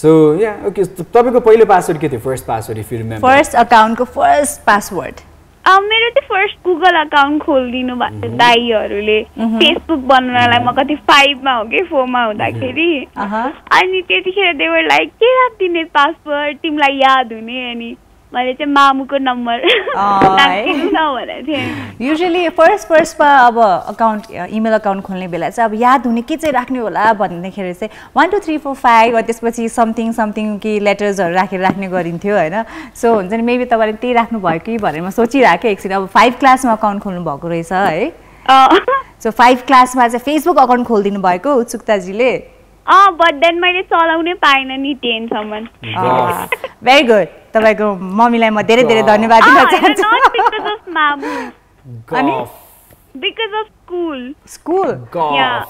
so या ओके तपाईको पहिलो पासवर्ड के थियो first password if you remember first अकाउन्टको फर्स्ट पासवर्ड मेरो चाहिँ फर्स्ट गुगल अकाउन्ट खोलिदिनु भएको थियो दाइहरूले फेसबुक बनाउनलाई म कति 5 मा हो कि 4 मा हुँदाखेरि अनि त्यतिखेर दे वर लाइक के राख्दिने पासवर्ड तिमीलाई याद हुने अनि मैले चाहिँ मामुको नम्बर राखिदिनु न भनेको थिएँ युजुअली फर्स्टमा अब अकाउन्ट इमेल अकाउन्ट खोल्ने बेला चाहिँ अब याद हुने के चाहिँ राख्ने होला भन्दाखेरि चाहिँ 1 2 3 4 5 अनि त्यसपछि समथिङ कि लेटर्सहरु राख्ने गरिन्थ्यो हैन सो हुन्छ नि मेबी तपाईले त्यही राख्नु भयो कि भनेर म सोचिराखे एकछिन अब 5 क्लासमा अकाउन्ट खोल्नु भएको रहेछ है सो 5 क्लासमा चाहिँ फेसबुक अकाउन्ट खोल्दिनु भएको उत्सुकताजीले बट देन मैले चलाउनै पाइन नि 10 सम्म भेरी गुड तपाईको मम्मीलाई म धेरै धेरै धन्यवाद दिन चाहन्छु अनि बिकज अफ स्कुल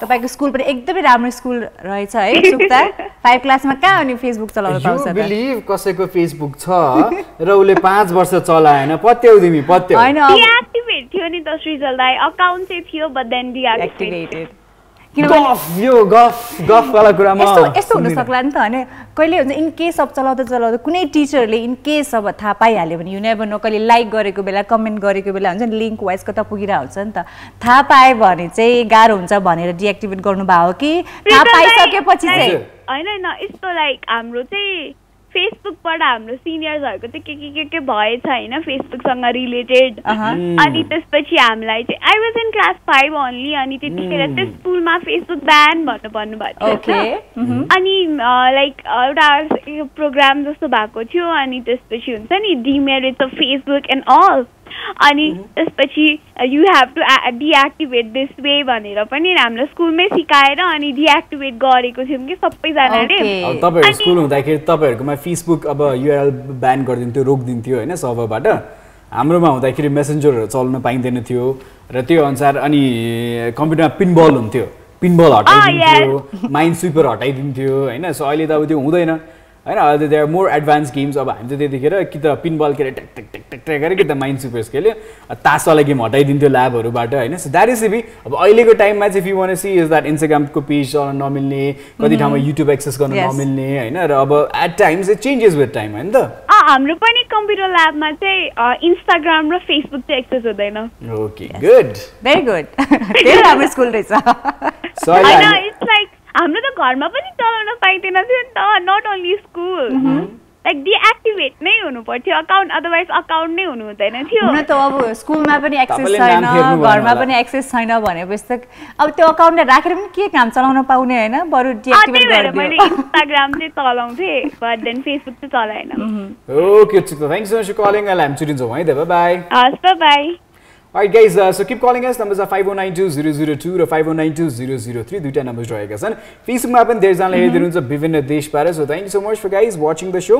तपाईको स्कुल पनि एकदमै राम्रो स्कुल रहेछ है सुक्ता 5 क्लासमा कहाँ अनि फेसबुक चलाउन पाउँछ यु बिलिभ कसैको फेसबुक छ र उले 5 वर्ष चलाएन पत्याउ तिमी पत्याउ हैन डिएक्टिभेट थियो नि त श्रीजल दाइ अकाउन्ट चाहिँ थियो बट देन डिएक्टिभेटेड गफ वाला कुरामा यस्तो हुन सक्ला नि त हैन कहिले हुन्छ इन केस अब चलाउँदा कुनै टिचरले इन केस अब थाहा पाइहाल्यो भने यु नेभर नो कहिले लाइक गरेको बेला कमेन्ट गरेको बेला हुन्छ नि लिंक वाइज कता पुगिरहेको हुन्छ नि त थाहा पाए भने चाहिँ गाह्रो हुन्छ भनेर डिएक्टिभेट गर्नु भयो कि थाहा पाइसकेपछि चाहिँ हैन यस्तो लाइक हाम्रो चाहिँ फेसबुकबाट हाम्रो सिनियर्सहरुको चाहिँ के भएछ हैन फेसबुकसँग रिलेटेड अनि त्यसपछि हामीलाई चाहिँ I was in class 5 only अनि त्यतिखेर चाहिँ स्कुलमा फेसबुक ब्यान भन्नु भएको थियो अनि लाइक एउटा प्रोग्राम जस्तो भएको थियो अनि त्यसपछि हुन्छ नि demerits of Facebook and all अनि त्यसपछि you have to deactivate this way भनेर पनि हाम्रो स्कुलमै सिकाएर अनि डिएक्टिभेट गरेको थियौँ कि सबैजनाले तपाईहरु स्कुल हुँदाखेरि तपाईहरुकोमा फेसबुक अब युआरएल ब्यान गरिदिन्थ्यो रोकिदिन्थ्यो हैन सर्भरबाट हाम्रोमा हुँदाखेरि मेसेन्जरहरु चलाउन पाइँदैन थियो र त्यो अनुसार अनि कम्प्युटरमा पिनबल हुन्थ्यो पिनबल हटाइदिन्थ्यो माइन्ड स्विपर हटाइदिन्थ्यो हैन सो अहिले त अब त्यो हुँदैन हैन अहिले there are more advance games अब हामी चाहिँ त्यतिखेर कि त पिनबल खेलेर टक टक टक टक टक गरे कि त माइन्ड सुपर्स खेल्यो तासवाला गेम हटाइदिन्थ्यो ल्याबहरुबाट हैन सो दैट इज बी अब अहिलेको टाइममा चाहिँ if you want to see is that इन्स्टाग्रामको पेज चलाउन नमिल्ने कति ठाउँमा युट्युब एक्सेस गर्न नमिल्ने हैन र अब at times it changes with time हैन त हाम्रो पनि कम्प्युटर ल्याबमा चाहिँ इन्स्टाग्राम र फेसबुक चाहिँ एक्सेस हुँदैन ओके गुड भेरी गुड त्यही राम्रो स्कुल रहेछ सो इट्स लाइक हाम्रो त घरमा पनि चलाउन पाइदैन थियो नि त not only school like deactivate नै हुनु पर्थ्यो अकाउन्ट अदरवाइज अकाउन्ट नै हुनु हुँदैन थियो हुन त अब स्कुलमा पनि एक्सेस छैन घरमा पनि एक्सेस छैन भनेपछि त अब त्यो अकाउन्टले राखेर पनि के काम चलाउन पाउने हैन बरु डिएक्टिभेट गरिदियो मैले इन्स्टाग्राम चाहिँ चलाउँथे बट देन फेसबुक चाहिँ चलाएन okay thanks so much for calling I am छुटिन्छौँ है त बाइ हस् bye Alright guys, so keep calling us. Numbers are 50920002 र 50920003 दुईटा नम्बर्स रहेका छन् फेसबुकमा पनि धेरैजनाले हेरिदिनुहुन्छ विभिन्न देशबाट so thank you so much for guys watching the show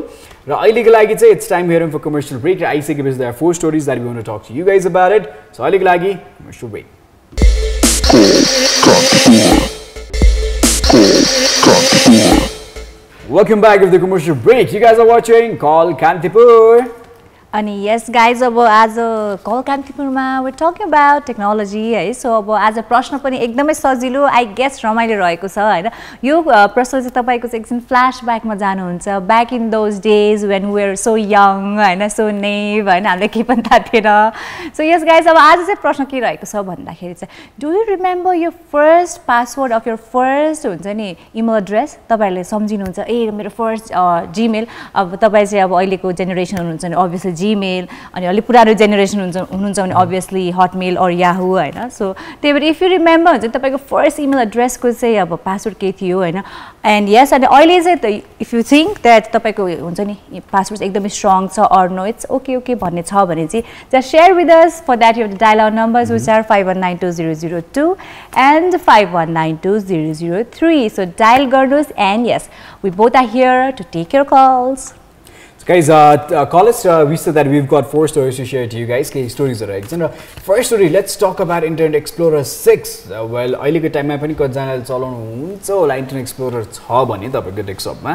र अहिलेको लागि चाहिँ it's time here for commercial break र आइसकेपछि there are 4 stories that we want to talk to you guys about it so अहिलेको लागि commercial break Welcome back to the commercial break. You guys are watching Call Kantipur. अनि यस guys अब आज कल कान्तिपुरमा we talking about technology है so अब आज प्रश्न पनि एकदमै सजिलो आई गेस रमाइलो रहेको छ हैन यो प्रश्न चाहिँ तपाईको चाहिँ एकछिन फ्ल्यासब्याकमा जानुहुन्छ back in those days when we were so young हैन सो नेभ हैन हामीले के पनि थाहा थिएन सो यस गाइज अब आज चाहिँ प्रश्न के रहेको छ भन्दाखेरि चाहिँ do you remember your first password of your first हुन्छ नि इमेल एड्रेस तपाईहरुले सम्झिनुहुन्छ ए मेरो फर्स्ट जीमेल अब तपाई चाहिँ अब अहिलेको जेनेरेसन हुनुहुन्छ नि अभियसली जीमेल अनि अलि पुरानो जेनेरेसन हुनुहुन्छ भने अभियसली हटमेल अर याहू हैन सो त्यही भएर इफ यु रिमेम्बर हुन्छ तपाईको फर्स्ट इमेल एड्रेसको चाहिँ अब पासवर्ड के थियो हैन एन्ड यस अनि अहिले चाहिँ इफ यु थिंक दैट तपाईको हुन्छ नि पासवर्ड एकदमै स्ट्रङ छ or no it's okay okay भन्ने छ भने चाहिँ just share with us for that you have to dial our numbers which are 51920002 and 51920003 so dial गर्नुस् and yes we both are here to take your calls Guys, call us. We said that we've got 4 stories to share to you guys. Okay, stories are right. First story, let's talk about Internet Explorer 6. Well, अहिलेको टाइममा पनि कतिजनाले चलाउनु हुन्छ होला Internet Explorer 6 भने तपाईको डेस्कटपमा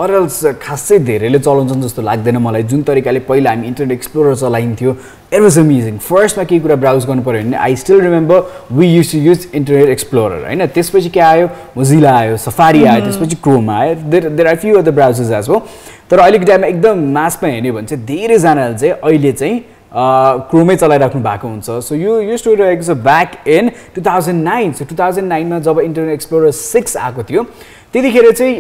or else खासै धेरैले चलाउँछन् जस्तो लाग्दैन मलाई जुन तरिकाले पहिला हामी इन्टरनेट एक्सप्लोरर चलाइन्थ्यो इट वाज अमेजिङ फर्स्टमा के कुरा ब्राउज गर्नु पर्यो भने I still remember we use to use Internet Explorer हैन त्यसपछि के आयो मोजिला आयो सफारी आयो त्यसपछि क्रोम आयो there are few other browsers as well तर अहिलेको टाइममा एकदम मासमा हेर्ने भने चाहिँ धेरैजनाले चाहिँ अहिले चाहिँ क्रोमै चलाइराख्नु भएको हुन्छ सो यो युज टु रहेको छ ब्याक इन 2009 सो 2009 मा जब इन्टरनेट एक्सप्लोरर 6 आएको थियो त्यतिखेर चाहिँ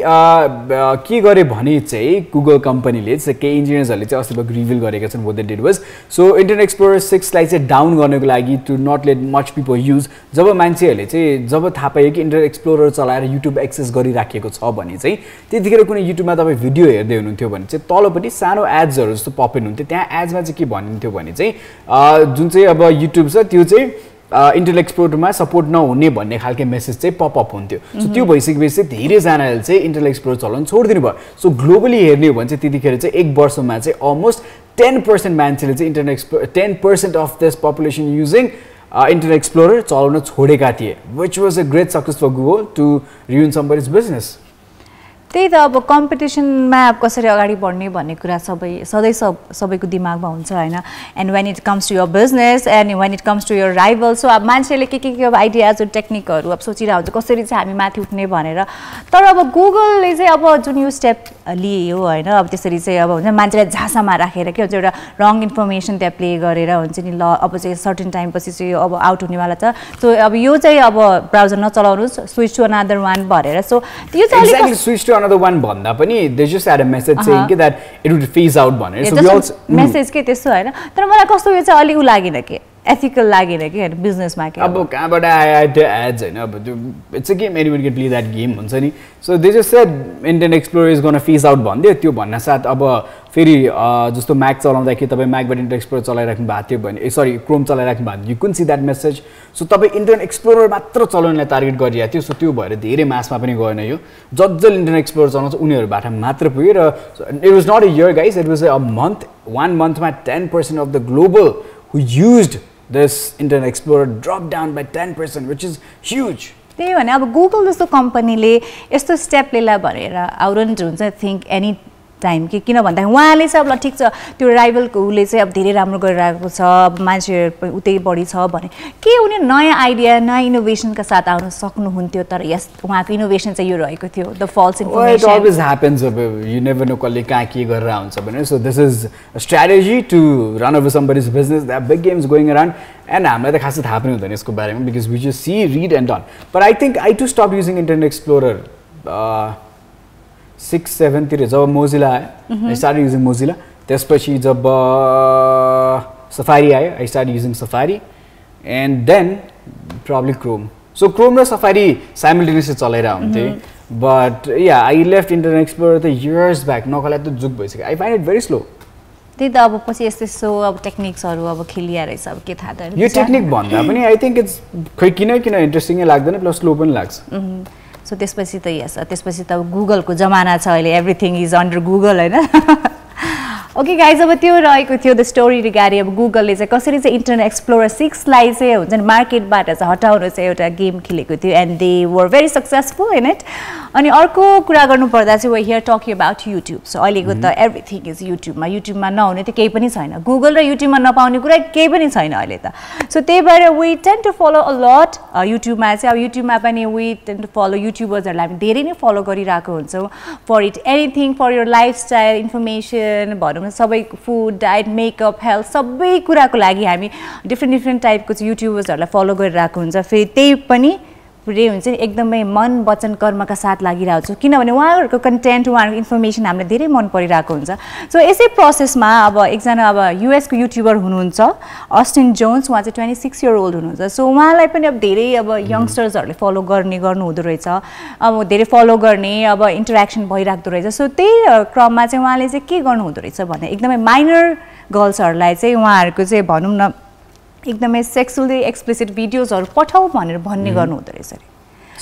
के गरे भने चाहिँ गुगल कम्पनीले चाहिँ केही इन्जिनियर्सहरूले चाहिँ अस्ति भर्खर रिभिल गरेका छन् what they did was so Internet Explorer 6 लाई चाहिँ डाउन गर्नको लागि to not let much people use जब मान्छेहरूले चाहिँ जब थाहा पायो कि इन्टरनेट एक्सप्लोरर चलाएर युट्युब एक्सेस गरिराखेको छ भने चाहिँ त्यतिखेर कुनै युट्युबमा तपाईँ भिडियो हेर्दै हुनुहुन्थ्यो भने चाहिँ तलपट्टि सानो एड्सहरू जस्तो पप इन हुन्थ्यो त्यहाँ एड्समा चाहिँ के भनिन्थ्यो भने चाहिँ जुन चाहिँ अब युट्युब छ त्यो चाहिँ इन्टरनेट एक्सप्लोररमा सपोर्ट नहुने भन्ने खालको मेसेज चाहिँ पपअप हुन्थ्यो सो त्यो भइसकेपछि चाहिँ धेरैजनाले चाहिँ इन्टरनेट एक्सप्लोर चलाउन छोडिदिनु भयो सो ग्लोबली हेर्ने हो भने चाहिँ त्यतिखेर चाहिँ एक वर्षमा चाहिँ अलमोस्ट 10% मान्छेले चाहिँ Internet explore 10% of this population using Internet Explorer चलाउन छोडेका थिए which was a great success for Google to ruin somebody's business त्यही त अब कम्पिटिसनमा कसरी अगाडि बढ्ने भन्ने कुरा सधैँ सबैको दिमागमा हुन्छ हैन and when it comes to your business and when it comes to your rival so अब मान्छेले के अब आइडियाज टेक्निकहरू अब सोचिरहेको हुन्छ कसरी चाहिँ हामी माथि उठ्ने भनेर तर अब गुगलले चाहिँ अब जुन यो स्टेप लियो हैन अब त्यसरी चाहिँ अब हुन्छ मान्छेलाई झाँसामा राखेर के हुन्छ एउटा रङ इन्फर्मेसन त्यहाँ प्ले गरेर हुन्छ नि ल अब चाहिँ सर्टेन टाइम पछि चाहिँ अब आउट हुनेवाला छ सो अब यो चाहिँ अब ब्राउजर नचलाउनुस् स्विच टु अनदर वान भनेर सो यो चाहिँ स्विच टु another one भन्दा पनि they just had a message saying that it would phase out भनेर so we also message के त्यस्तो हैन तर मलाई कस्तो यो चाहिँ अलि उ लागेन के एथिकल लागेन के बिजनेसमा के अब कहाँबाट आयो त्यो एड्स हैन अब त्यो it's a game anybody can play that game हुन्छ नि so they just shed internet explorer is gonna phase out भन्दै त्यो भन्न साथ अब फेरि जस्तो म्याक चलाउँदाखेरि तपाईँ म्याकबाट इन्टरनेट एक्सप्लोरर चलाइराख्नु भएको थियो भने सरी क्रोम चलाइराख्नु भएको यु कुन सी द्याट मेसेज सो तपाईँ इन्टरनेट एक्सप्लोरर मात्र चलाउनलाई टार्गेट गरिरहेको थियो सो त्यो भएर धेरै मासमा पनि गएन यो जसले इन्टरनेट एक्सप्लोरर चलाउँछ उनीहरूबाट मात्र पुग्यो र it was not a year guys it was a month 1 मन्थमा 10% of the global who used this Internet Explorer dropped down by 10%, which is huge. त्यही भने अब गुगल जस्तो कम्पनीले यस्तो स्टेप लिला भनेर आउरन्ट हुन्छ थिङ्क एनी टाइम कि किन भन्दा उहाँले चाहिँ अब ल ठिक छ त्यो राइभलको उसले चाहिँ अब धेरै राम्रो गरिरहेको छ अब मान्छेहरू उतै बढी छ भने के उनी नयाँ आइडिया नयाँ इनोभेसनका साथ आउन सक्नुहुन्थ्यो तर यस उहाँको इनोभेसन चाहिँ यो रहेको थियो the false information it always happens अब यु नेभर नो कसले कहाँ के गरेर आउँछ भने so this is a strategy to run over somebody's business that big games going around and हामीलाई त खासै थाहा पनि हुँदैन यसको बारेमा because we just see read and done but I think I to stop using Internet Explorer 6-7 तिर जब मोजिला आयो आई स्टार्ट युजिङ मोजिला त्यसपछि जब सफारी आयो I start using Safari and then probably Chrome so Chrome र Safari simultaneously चलाइरहेको हुन्थेँ but ya I left Internet Explorer त years back नकलाई त जुक भइसक्यो I find it very slow त्यही त अब पछि यस्तो अब टेक्निक्सहरू अब खेलिया रहेछ अब के थाहा त यो टेक्निक भन्दा पनि आई थिङ्क इट्स खै किन इन्ट्रेस्टिङै लाग्दैन प्लस स्लो पनि लाग्छ सो त्यसपछि त यस त्यसपछि त गुगलको जमाना छ अहिले एभ्रिथिङ इज अन्डर गुगल होइन ओके गाइज अब त्यो रहेको थियो द स्टोरी रिगार्डिङ अब गुगलले चाहिँ कसरी चाहिँ इन्टरनेट एक्सप्लोरर 6लाई चाहिँ हुन्छ नि मार्केटबाट चाहिँ हटाउन चाहिँ एउटा गेम खेलेको थियो and they were very successful in it अनि अर्को कुरा गर्नुपर्दा चाहिँ we here talking about YouTube so अहिलेको त एभ्रिथिङ इज युट्युबमा नहुने त केही पनि छैन गुगल र युट्युबमा नपाउने कुरा केही पनि छैन अहिले त सो त्यही भएर we tend to follow a lot युट्युबमा चाहिँ अब युट्युबमा पनि वी टेन टु फलो युट्युबर्सहरूलाई हामी धेरै नै फलो गरिरहेको हुन्छौँ for it anything for your lifestyle information भनौँ सबै फुड डाइट मेकअप हेल्थ सबै कुराको लागि हामी डिफ्रेन्ट टाइपको चाहिँ युट्युबर्सहरूलाई फलो गरिरहेको हुन्छ फेरि त्यही पनि पुरै हुन्छ नि एकदमै मन वचन कर्मका साथ लागिरहेको छु किनभने उहाँहरूको कन्टेन्ट उहाँहरूको इन्फर्मेसन हामीलाई धेरै मन परिरहेको हुन्छ सो यसै प्रोसेसमा अब एकजना अब युएसको युट्युबर हुनुहुन्छ अस्टिन जोन्स उहाँ चाहिँ 26 year old हुनुहुन्छ सो उहाँलाई पनि अब धेरै अब यङ्स्टर्सहरूले फलो गर्नु हुँदो रहेछ अब धेरै फलो गर्ने अब इन्टरेक्सन भइराख्दो रहेछ सो त्यही क्रममा चाहिँ उहाँले चाहिँ के गर्नु हुँदो रहेछ भने एकदमै माइनर गर्ल्सहरूलाई चाहिँ उहाँहरूको चाहिँ भनौँ न एकदमै सेक्सुअली एक्सप्लिसिट भिडियोजहरू पठाऊ भनेर भन्ने गर्नु हुँदो रहेछ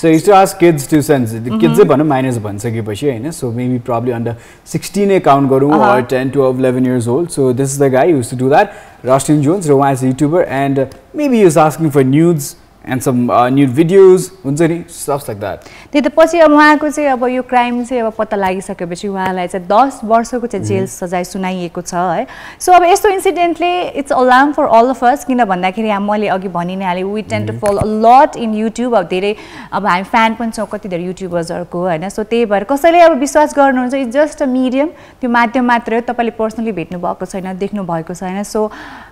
So I used to ask kids to send kids चाहिँ भनौँ माइनस भनिसकेपछि होइन so maybe probably under 16 count गरौँ or 10, 12, 11 years old so this is the guy who used to do that Rustin Jones र उहाँ is YouTuber and maybe he was asking for nudes and some nude videos हुन्छ नि stuff like that त्यही त पछि अब उहाँको चाहिँ अब यो क्राइम चाहिँ अब पत्ता लागिसकेपछि उहाँलाई चाहिँ 10 वर्षको चाहिँ जेल सजाय सुनाइएको छ है सो अब यस्तो इन्सिडेन्टले it's alarm for all of us किन भन्दाखेरि मैले अघि भनि नै हालेँ we tend to follow a lot in YouTube अब धेरै अब हामी फ्यान पनि छौँ कति धेरै युट्युबर्सहरूको होइन सो त्यही भएर कसैले अब विश्वास गर्नुहुन्छ इट्स जस्ट अ मिडियम त्यो माध्यम मात्रै हो तपाईँले पर्सनली भेट्नु भएको छैन देख्नु भएको छैन सो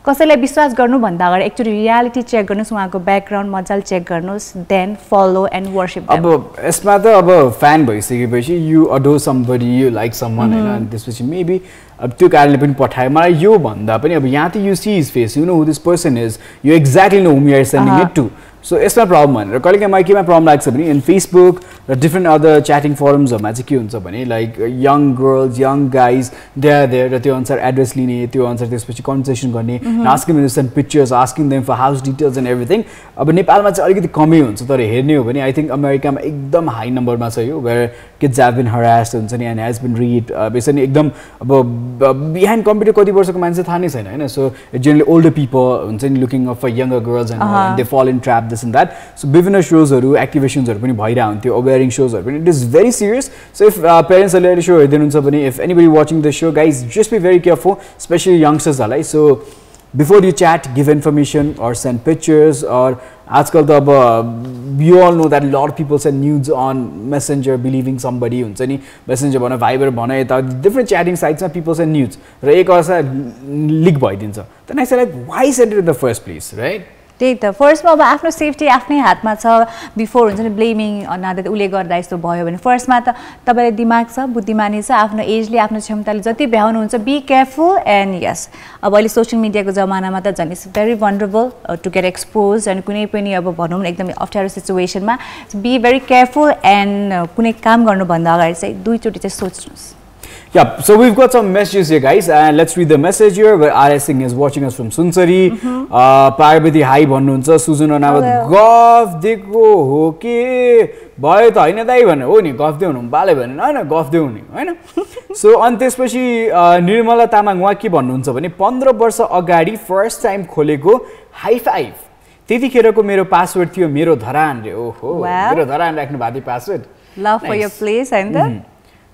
कसैलाई विश्वास गर्नुभन्दा अगाडि एकचोटि रियालिटी चेक गर्नुहोस् उहाँको ब्याकग्राउन्ड मजाले चेक गर्नुहोस् देन फलो एन्ड वर्शिप अब यसमा त अब फ्यान भइसकेपछि you adore somebody you like someone होइन अनि त्यसपछि मेबी अब त्यो कारणले पनि पठायो मलाई यो भन्दा पनि अब यहाँ त you see his face you know who this person is you exactly know whom you are sending it to so यसमा प्रब्लम भनेर कहिले काहीँ मलाई केमा प्रब्लम लाग्छ भने इन फेसबुक र डिफ्रेन्ट अदर च्याटिङ फोरम्सहरूमा चाहिँ के हुन्छ भने like young girls young guys they are there र त्यो अनुसार एड्रेस लिने त्यो अनुसार त्यसपछि कन्भर्सेसन गर्ने asking them send pictures asking them for house details and everything अब नेपालमा चाहिँ अलिकति कमै हुन्छ तर हेर्ने हो भने आई थिङ्क अमेरिकामा एकदम हाई नम्बरमा छ यो where kids have been harassed हुन्छ नि एन्ड हेज बिन रिड यसरी एकदम अब बिहाइन्ड कम्प्युटर कति वर्षको मान्छे थाहा नै छैन होइन सो जेनरली ओल्डर पिपल हुन्छ नि looking of for younger girls and they fall in trap this and that so विभिन्न सोजहरू एक्टिभेसन्सहरू पनि भइरहेको हुन्थ्यो अवेयरिङ सोजहरू पनि it is very serious so if पेरेन्ट्सहरूले अहिले सो हेरिदिनुहुन्छ भने if anybody watching the show guys just be very careful specially यङ्स्टर्सहरूलाई so before you chat give information or send pictures or आजकल त अब you all know that lot people send news on Messenger believing somebody हुन्छ नि Messenger भन Viber भन यता different chatting साइट्समा पिपल सेन्ड न्युज र एक वर्ष लिक भइदिन्छ then I say like why send it in the first place right त्यही त फर्स्टमा अब आफ्नो सेफ्टी आफ्नै हातमा छ बिफोर हुन्छ नि ब्लेमिङ अनादर उसले गर्दा यस्तो भयो भने फर्स्टमा त तपाईँलाई दिमाग छ बुद्धिमानी छ आफ्नो एजले आफ्नो क्षमताले जति भ्याउनुहुन्छ बी केयरफुल एन्ड यस अब अहिले सोसियल मिडियाको जमानामा त झन् it's very vulnerable to get expose अनि कुनै पनि अब भनौँ न एकदमै अप्ठ्यारो सिचुएसनमा बी भेरी केयरफुल एन्ड कुनै काम गर्नुभन्दा अगाडि चाहिँ दुईचोटि चाहिँ सोच्नुहोस् Yeah, so we've got some messages here, guys, and let's read the message here. Where RS Singh is watching us from Sunsari. Parvati hi भन्नुहुन्छ सुजन नावत गफ दिएको हो के भयो त हैन दाइ भने हो नि गफ देऊ न बाले भने हैन गफ देऊ नि हैन सो अनि त्यसपछि निर्मला तामाङ उहाँ के भन्नुहुन्छ भने 15 वर्ष अगाडि फर्स्ट टाइम खोलेको हाई फाइभ त्यतिखेरको मेरो पासवर्ड थियो मेरो धरान रे ओहो मेरो धरान राख्नु भएको थियो password love for your place हैन त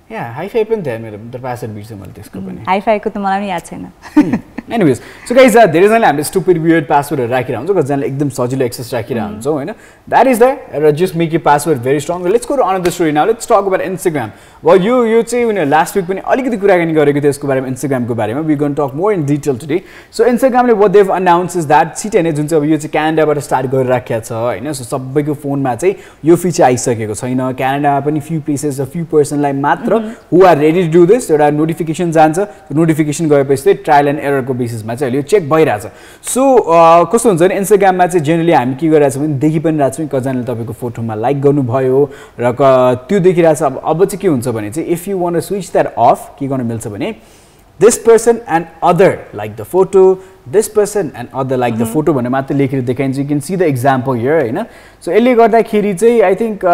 या हाइफाई पनि थियो मेरो तर पासवर्ड बिर्सेँ मैले त्यसको पनि हाइफाईको त मलाई पनि याद छैन एनिवेज सो गाइज धेरैजनाले हामीले स्टुपिड वियर्ड पासवर्डहरू राखिरह हुन्छ कसैजनाले एकदम सजिलो एक्सेस राखिरह हुन्छौँ होइन that is the just make you password very strong let's go to another story now let's talk about Instagram यो चाहिँ उनीहरू लास्ट विक पनि अलिकति कुराकानी गरेको थियो यसको बारेमा इन्स्टाग्रामको बारेमा we gonna talk more in detail today so इन्स्टाग्रामले what they've announce is that छिटै नै जुन चाहिँ अब यो चाहिँ क्यानाडाबाट स्टार्ट गरेर राखेको छ होइन सो सबैको फोनमा चाहिँ यो फिचर आइसकेको छैन क्यानाडामा पनि फ्यु प्लेसेस र फ्यु पर्सनलाई मात्र who are ready to do this एउटा नोटिफिकेसन जान्छ नोटिफिकेसन गएपछि चाहिँ ट्रायल एन्ड एररको बेसिसमा चाहिँ अहिले यो चेक भइरहेछ सो कस्तो हुन्छ भने इन्स्टाग्राममा चाहिँ जेनरली हामी के गरिरहेछौँ भने देखि पनि रहेको छौँ कजनाले तपाईँको फोटोमा लाइक गर्नुभयो र त्यो देखिरहेछ अब चाहिँ के हुन्छ भने चाहिँ if you want to switch that off के गर्न मिल्छ भने this person and other like the photo this person and other like the photo भनेर मात्र लेखेर देखाइन्छ you can see the example here होइन सो यसले गर्दाखेरि चाहिँ I think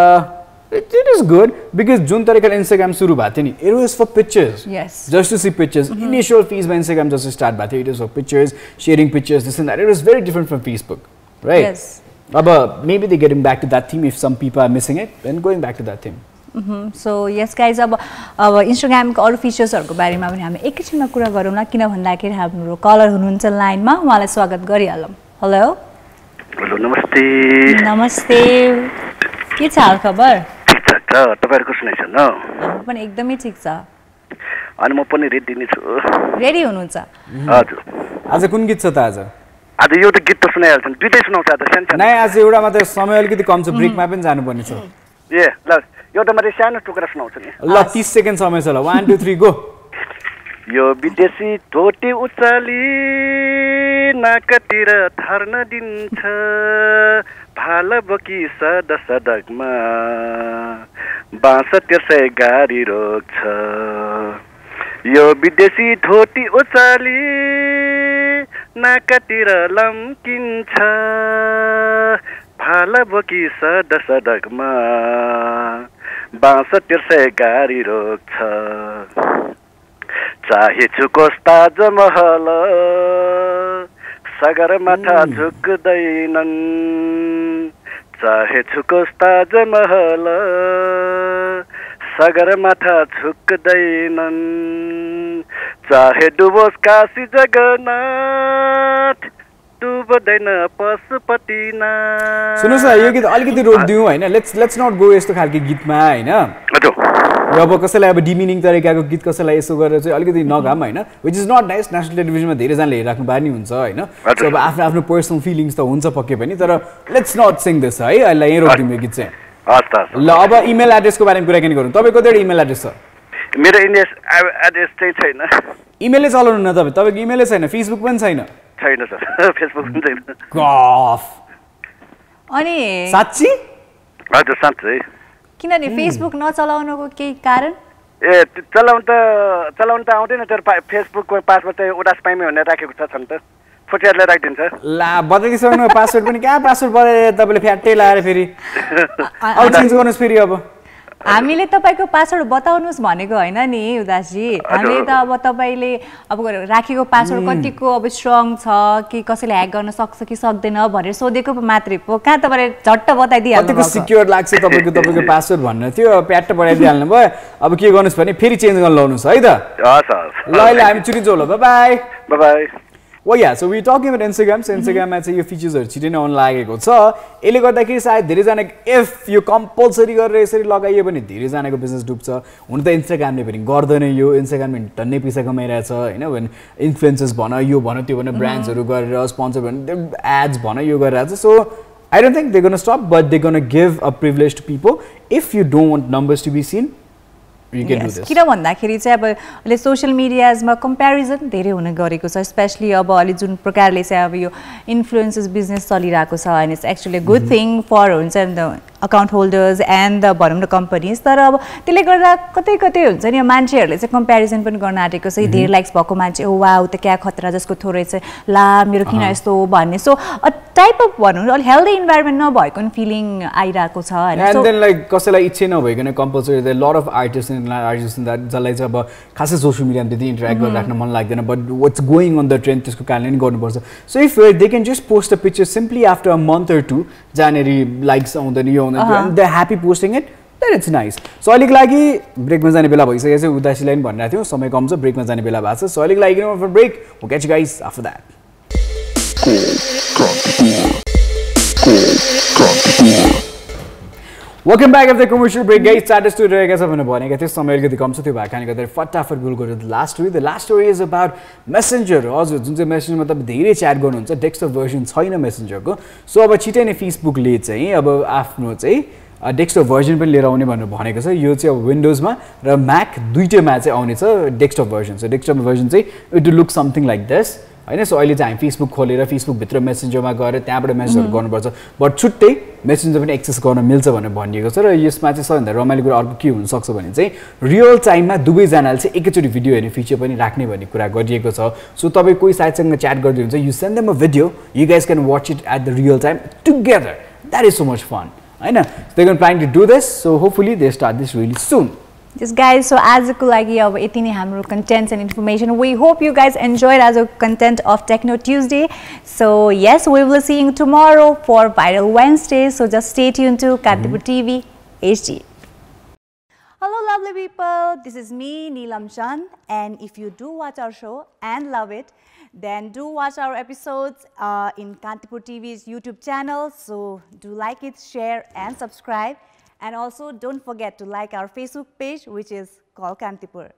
it is good because जुन तरिकाले इन्स्टाग्राम सुरु भएको थियो नि it was for pictures just to see pictures initial phase मा इन्स्टाग्राम जस्ट स्टार्ट भएको थियो it was for pictures sharing pictures this and that it was very different from Facebook right yes अब maybe they getting back to that theme if some people are missing it then going back to that theme so yes guys अब Instagram को अरु फिचर्सहरुको बारेमा पनि हामी एकैछिनमा कुरा गरौँला किन भन्दाखेरि हाम्रो कलर हुनुहुन्छ लाइनमा उहाँलाई स्वागत गरिहालौं हेलो हेलो नमस्ते नमस्ते के छ हाल खबर तपाईहरुको सुनाइ छ न हाम्रो पनि एकदमै ठीक छ अनि म पनि रेडी नै छु रेडी हुनुहुन्छ हजुर आज कुन गीत छ त आज यो त गीत त सुनाइहाल्छन् दुईटै सुनाउँछ आज सानो नै आज एउटा मात्र समय अलिकति कम छ ब्रेकमा पनि जानु पर्ने छ ए ल एउटा मात्र सानो टुक्रा सुनाउँछु नि ल 30 सेकेन्ड समय छ ल 1 2 3 गो यो विदेशी टोटी उचाली नाकतिर धर्न दिन्छ भाला बोकी सडक सडकमा बाँस तेर्सै गाडी रोक्छ यो विदेशी धोती उचाली नाकतिर लम्किन्छ भाला बोकी सडक सडकमा बाँस तेर्सै गाडी रोक्छ चाहे झुकोस् ताजमहल सगरमाथा झुक्दैनन् चाहे झुकोस् ताजमहल सगरमाथा झुक्दैनन् चाहे डुबोस् काशी जगन्नाथ डुब्दैन पशुपतिनाथ सुन्नुस् न यो गीत अलिकति रोकिदिउँ हैन लेट्स नट गो यस्तो खालको गीतमा हैन अब कसैलाई अब डिमिनिङ तरिकाको गीत कसैलाई यसो गरेर चाहिँ अलिकति नगाम हैन which is not nice national टेलिभिजनमा धेरैजनाले हेरिराख्नु बानी हुन्छ हैन सो अब आफ्नो आफ्नो पर्सनल फिलिङ्स त हुन्छ पक्कै पनि तर लेट्स नट सिङ दिस है अहिले यही रोकिदिउँ यो गीत चाहिँ हस् ल अब इमेल एड्रेसको बारेमा कुराकानी गरौँ तपाईको कति इमेल एड्रेस छ मेरो एड्रेस चाहिँ छैन इमेलले चलाउनु न तपाईको इमेलले छैन फेसबुक पनि छैन छैन सर फेसबुक पनि छैन गफ अनि साच्ची हजुर साच्चै किनभने फेसबुक नचलाउनुको केही कारण ए चलाउन त आउँदैन तर फेसबुकको पासवर्ड चाहिँ उडास पाइमे भनेर राखेको छ छन् त फोटोहरुले राखिदिन्छ ला बताइसक्नु पासवर्ड पनि कहाँ पासवर्ड बदलेर तपाईले फ्याट्टै लाएर फेरि अब चेन्ज गर्नुस् फेरि अब हामीले तपाईको पासवर्ड बताउनुस् भनेको हैन नि उदासजी हामीले त अब तपाईले अब राखेको पासवर्ड कतिको अब स्ट्रङ छ कि कसैले ह्याक गर्न सक्छ कि सक्दैन भनेर सोधेको मात्रै पो कहाँ तपाईले झट्ट बताइदिहाल्नु कतिको सिक्योर लाग्छ तपाईको पासवर्ड भन्ने थियो प्याट्ट बनाइदिहाल्नु भयो अब के गर्नुस् भने फेरि चेन्ज गर्न लाउनुस् है त हस् हस् ल अहिले हामी चुरी जाऊ ल bye bye well yeah so we talking about Instagram so Instagram मा चाहिँ यो फिचर्सहरु छिटै नै आउन लागेको छ यसले गर्दाखेरि सायद धेरै जना इफ यो कम्पल्सरी गरेर यसरी लगाइयो भने धेरै जनाको बिजनेस डुब्छ हुन त इन्स्टाग्रामले पनि गर्दैन यो इन्स्टाग्रामले टन्नै पैसा कमाइरहेछ हैन भने इन्फ्लुएन्सर्स भन यो भन त्यो भन ब्रान्ड्सहरु गरेर स्पोन्सर भन एड्स भन यो गरिरहेछ so I don't think they're going to stop but they're going to give a privilege to people if you don't want numbers to be seen you can do this किन भन्दाखेरि चाहिँ अब अहिले social मिडियाजमा comparison धेरै हुन गएको छ specially अब अलि जुन प्रकारले चाहिँ अब यो इन्फ्लुएन्सर्स बिजनेस चलिरहेको छ and it's actually good thing for हुन्छ नि त अकाउन्ट होल्डर्स एन्ड द भनौँ न कम्पनीज तर अब त्यसले गर्दा कतै कतै हुन्छ नि मान्छेहरूले चाहिँ कम्पेरिजन पनि गर्न आँटेको छ धेरै लाइक्स भएको मान्छे ओ वाउ त क्या खतरा जसको थोरै चाहिँ ला मेरो किन यस्तो हो भन्ने सो अ टाइप अफ भनौँ न हेल्दी इन्भाइरोमेन्ट नभएको फिलिङ आइरहेको छ होइन एन्ड देन लाइक कसैलाई इच्छा नभइकन compulsory the lot of artist that जसलाई चाहिँ अब खासै सोसियल मिडियामा त्यति इन्टरेक्ट गरेर राख्न मन लाग्दैन but what's going on the trend त्यसको कारणले नि गर्नुपर्छ so if they can just post a picture simply after a month or two जहाँनिर लाइक्स आउँदैन यो आउँदैन and they happy posting it that it's nice so अहिलेको लागि ब्रेकमा जाने बेला भइसकेको छ उदासीलाई पनि भनिरहेको थियो समय कम छ ब्रेकमा जाने बेला भएको छ सो अहिलेको लागि फर ब्रेक हो catch you guys after that welcome back after commercial break guys चारवटा स्टोरी रहेका छ भनेर भनेका थियो समय अलिकति कम छ त्यो भएको कारणले गर्दा फटाफट गोल गरेर the last story is about messenger हजुर जुन चाहिँ मेसेन्जरमा तपाईँ धेरै च्याट गर्नुहुन्छ डेस्कटप भर्जन छैन मेसेन्जरको सो अब छिटै नै फेसबुकले चाहिँ अब आफ्नो चाहिँ डेस्कटप भर्जन पनि लिएर आउने भनेर भनेको छ यो चाहिँ अब विन्डोजमा र म्याक दुइटैमा चाहिँ आउनेछ desktop version so desktop version चाहिँ it will look something like this होइन सो अहिले चाहिँ हामी फेसबुक खोलेर फेसबुकभित्र मेसेन्जरमा गएर त्यहाँबाट मेसेजहरू गर्नुपर्छ बट छुट्टै मेसेन्जर पनि एक्सेस गर्न मिल्छ भनेर भनिएको छ र यसमा चाहिँ सबैभन्दा रमाइलो कुरा अर्को के हुनसक्छ भने चाहिँ रियल टाइममा दुवैजनाले चाहिँ एकैचोटि भिडियो हेर्ने फिचर पनि राख्ने भन्ने कुरा गरिएको छ सो तपाईँ कोही साथीसँग च्याट गर्दै हुन्छ you send them a video you guys can watch it at the real time together that is so much fun होइन they can plan to do this so hopefully they start this really soon Yes guys, so आजको लागि अब यति नै हाम्रो contents and information. We hope you guys enjoyed as a content of Techno Tuesday. So yes, we will see you tomorrow for Viral Wednesday. So just stay tuned to Kantipur TV HD. Hello lovely people, this is me Neelam Chand, and if you do watch our show and love it, then do watch our episodes in Kantipur TV's YouTube channel. So do like it, share and subscribe. And also don't forget to like our Facebook page which is Call Kantipur.